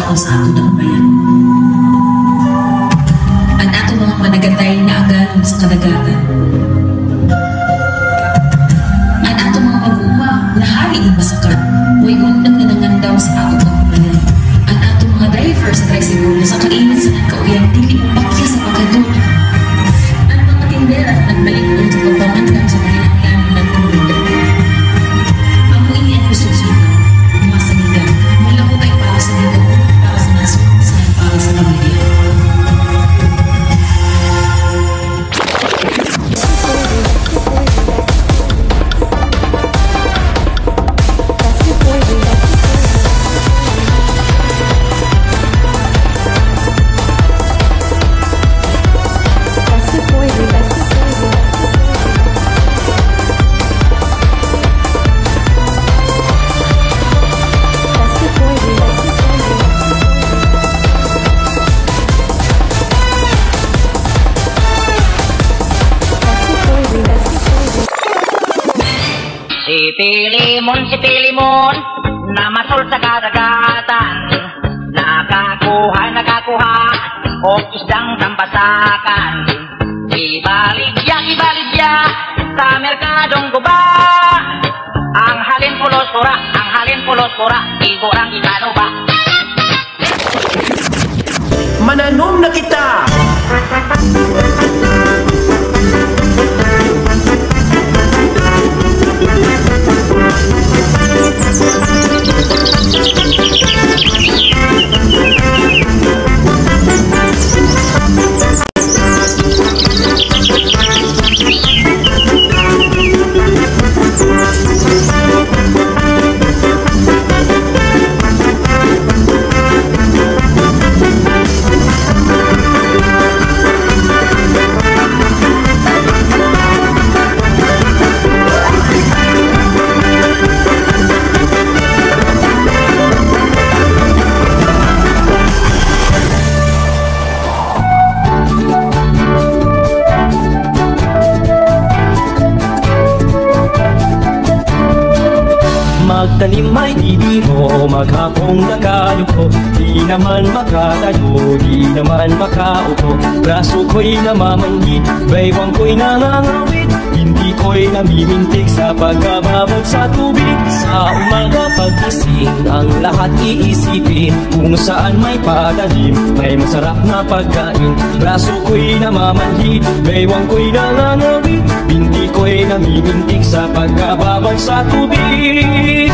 tao sa ato ng bayan. Ang ato mga managatay na agalon sa kadagatan. Ang ato mga mag-uuma na hari ng masakar, huwag undang nanangandaw sa ato ng bayan. Ang ato mga driver sa tricycle na sa kainit sa nagkauyang dili upakya sa pagkadun. Ang mga tindera nagbalikon sa pagpamandang sa mahinanglan ng kulungan. Amoy ang kusog-sugan, masanigan, malahutay para sa dito, para sa naso, para sa pamilya. Si Pilimon na masul sa kadagatan, nakakuha o isdang tambasakan. Ibaligya sa merkadong guba, ang halin pulos pura, igurang ikano ba? Mananom na kita! Magtanim ay di biro, maghapong nakayuko, di naman makatayo, di naman makaupo. Braso ko'y namamanggi, baywang ko'y nangangawit, hindi ko'y namimintik sa pagkababog sa tubig. Sa umaga pagkising, ang lahat iisipin, kung saan may padalim, may masarap na pagkain. Braso ko'y namamanggi, baywang ko'y nangangawit, hindi ko'y namimintik sa pagkababog sa tubig.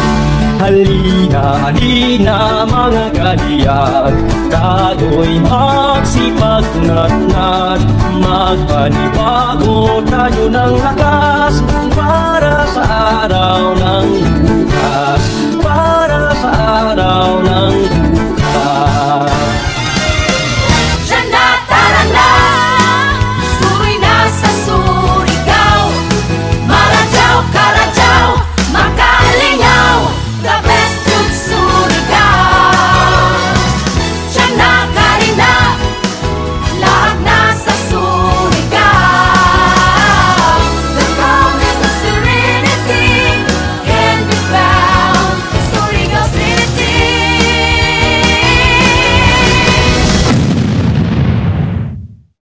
Halina, halina mga kaliyan, tayo'y magsipag-nat-nat, magpanibago tayo ng lakas, para sa araw ng bukas, para sa araw ng